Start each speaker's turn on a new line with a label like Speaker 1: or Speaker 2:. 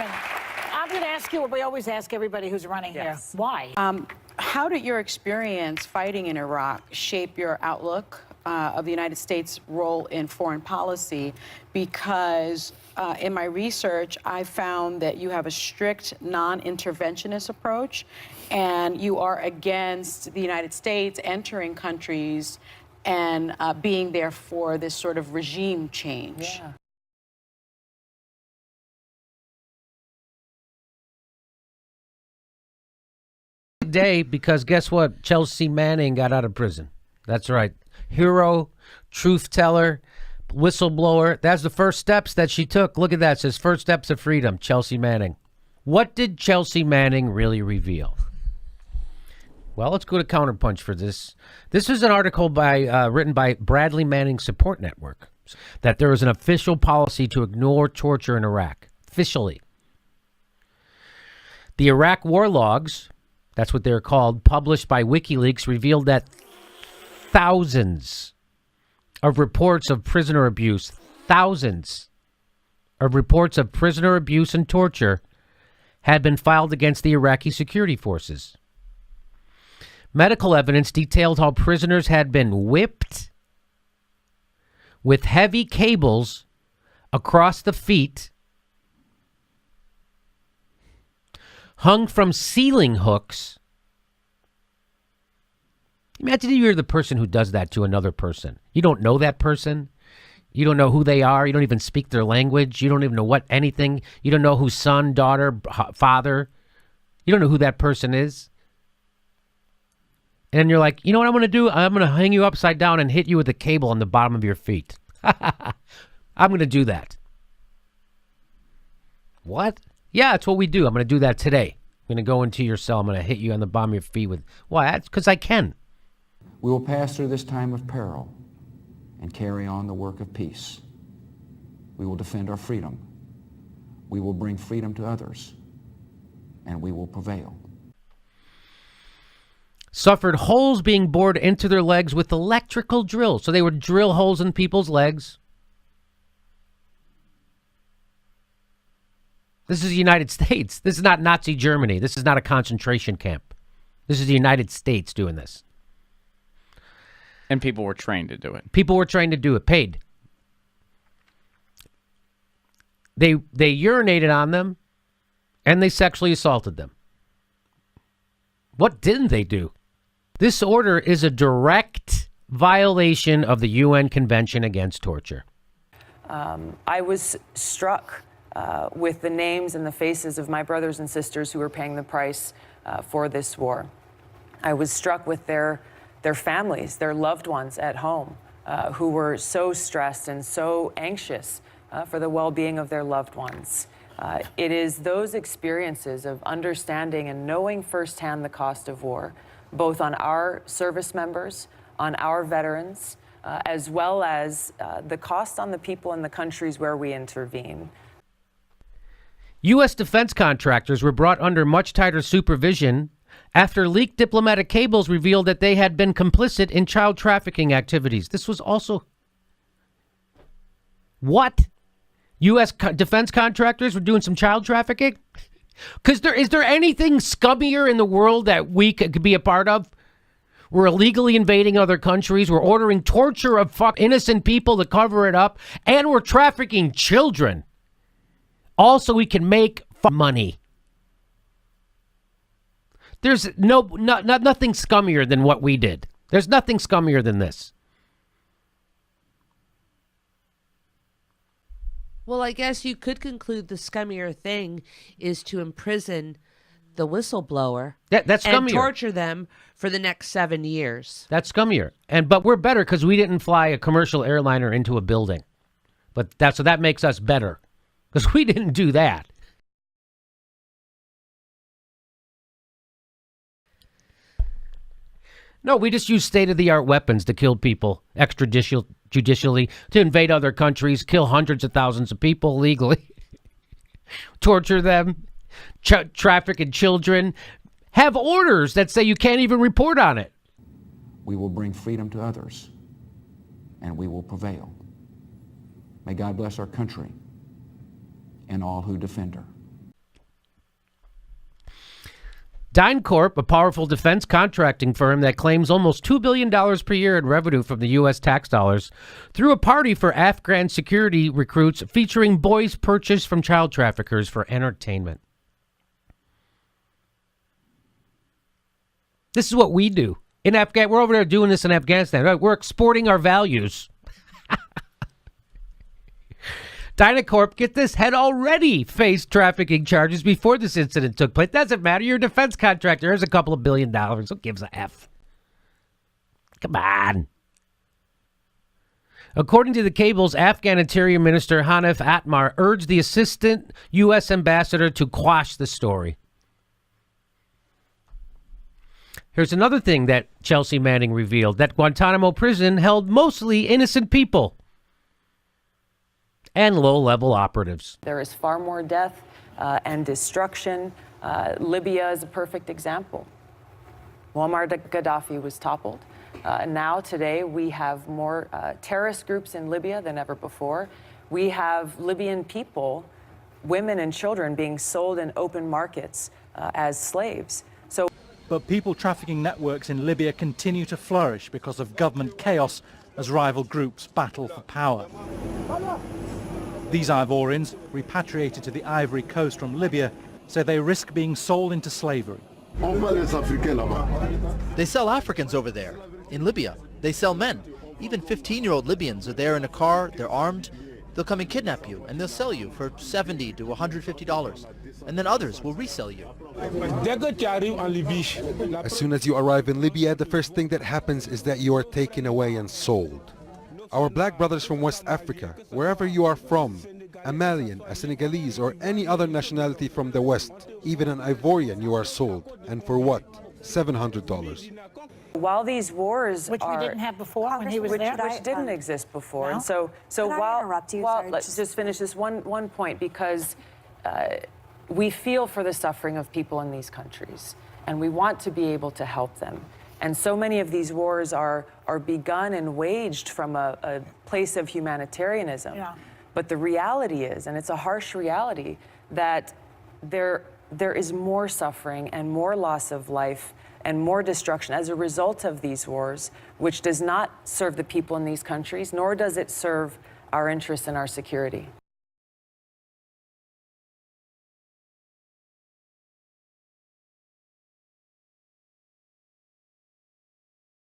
Speaker 1: Chairman, I'm going to ask you what we always ask everybody who's running here. Why?
Speaker 2: How did your experience fighting in Iraq shape your outlook of the United States' role in foreign policy? Because in my research, I found that you have a strict non-interventionist approach, and you are against the United States entering countries and being there for this sort of regime change.
Speaker 1: Yeah.
Speaker 3: Day, because guess what? Chelsea Manning got out of prison. That's right. Hero, truth teller, whistleblower. That's the first steps that she took. Look at that. It says first steps of freedom, Chelsea Manning. What did Chelsea Manning really reveal? Well, let's go to Counterpunch for this. This is an article written by Bradley Manning Support Network, that there is an official policy to ignore torture in Iraq. Officially. The Iraq war logs, that's what they're called, published by WikiLeaks, revealed that thousands of reports of prisoner abuse, thousands of reports of prisoner abuse and torture had been filed against the Iraqi security forces. Medical evidence detailed how prisoners had been whipped with heavy cables across the feet, hung from ceiling hooks. Imagine you're the person who does that to another person. You don't know that person. You don't know who they are. You don't even speak their language. You don't even know what anything. You don't know whose son, daughter, father. You don't know who that person is. And you're like, you know what I'm going to do? I'm going to hang you upside down and hit you with a cable on the bottom of your feet. I'm going to do that. What? Yeah, that's what we do. I'm going to do that today. I'm going to go into your cell. I'm going to hit you on the bottom of your feet with... Why? That's because I can.
Speaker 4: We will pass through this time of peril and carry on the work of peace. We will defend our freedom. We will bring freedom to others. And we will prevail.
Speaker 3: Suffered holes being bored into their legs with electrical drills. So they would drill holes in people's legs. This is the United States. This is not Nazi Germany. This is not a concentration camp. This is the United States doing this.
Speaker 5: And people were trained to do it.
Speaker 3: People were trained to do it, paid. They urinated on them, and they sexually assaulted them. What didn't they do? This order is a direct violation of the UN Convention Against Torture.
Speaker 6: I was struck with the names and the faces of my brothers and sisters who were paying the price for this war. I was struck with their families, their loved ones at home, who were so stressed and so anxious for the well-being of their loved ones. It is those experiences of understanding and knowing firsthand the cost of war, both on our service members, on our veterans, as well as the cost on the people in the countries where we intervene.
Speaker 3: U.S. defense contractors were brought under much tighter supervision after leaked diplomatic cables revealed that they had been complicit in child trafficking activities. This was also... What? U.S. defense contractors were doing some child trafficking? Because is there anything scummier in the world that we could be a part of? We're illegally invading other countries. We're ordering torture of innocent people to cover it up. And we're trafficking children. Also, we can make money. There's nothing scummier than what we did. There's nothing scummier than this.
Speaker 7: Well, I guess you could conclude the scummier thing is to imprison the whistleblower
Speaker 3: That's scummier.
Speaker 7: and torture them for the next 7 years.
Speaker 3: That's scummier. But we're better because we didn't fly a commercial airliner into a building. So that makes us better because we didn't do that. No, we just use state-of-the-art weapons to kill people extrajudicially, to invade other countries, kill hundreds of thousands of people legally, torture them, traffic in children, have orders that say you can't even report on it.
Speaker 4: We will bring freedom to others, and we will prevail. May God bless our country and all who defend her.
Speaker 3: DynCorp, a powerful defense contracting firm that claims almost $2 billion per year in revenue from the U.S. tax dollars, threw a party for Afghan security recruits featuring boys purchased from child traffickers for entertainment. This is what we do. We're over there doing this in Afghanistan. Right? We're exporting our values. DynCorp, get this, had already faced trafficking charges before this incident took place. Doesn't matter. You're a defense contractor. Here's a couple of $1 billion. Who gives a F? Come on. According to the cables, Afghan Interior Minister Hanif Atmar urged the assistant U.S. ambassador to quash the story. Here's another thing that Chelsea Manning revealed, that Guantanamo prison held mostly innocent people and low-level operatives.
Speaker 6: There is far more death and destruction. Libya is a perfect example. Muammar Gaddafi was toppled. Now, today, we have more terrorist groups in Libya than ever before. We have Libyan people, women and children, being sold in open markets as slaves.
Speaker 8: But people trafficking networks in Libya continue to flourish because of government chaos as rival groups battle for power. These Ivorians, repatriated to the Ivory Coast from Libya, say they risk being sold into slavery.
Speaker 9: They sell Africans over there. In Libya, they sell men. Even 15-year-old Libyans are there in a car, they're armed. They'll come and kidnap you, and they'll sell you for $70 to $150. And then others will resell you.
Speaker 10: As soon as you arrive in Libya, the first thing that happens is that you are taken away and sold. Our black brothers from West Africa, wherever you are from, a Malian, a Senegalese, or any other nationality from the West, even an Ivorian, you are sold. And for what? $700.
Speaker 6: While these wars
Speaker 1: Which we didn't have before when he was there?
Speaker 6: Which didn't exist before.
Speaker 1: No?
Speaker 6: And so while
Speaker 11: Sorry,
Speaker 6: let's just finish this one point, because we feel for the suffering of people in these countries, and we want to be able to help them. And so many of these wars are begun and waged from a place of humanitarianism.
Speaker 1: Yeah.
Speaker 6: But the reality is, and it's a harsh reality, that there is more suffering and more loss of life and more destruction as a result of these wars, which does not serve the people in these countries, nor does it serve our interests and our security.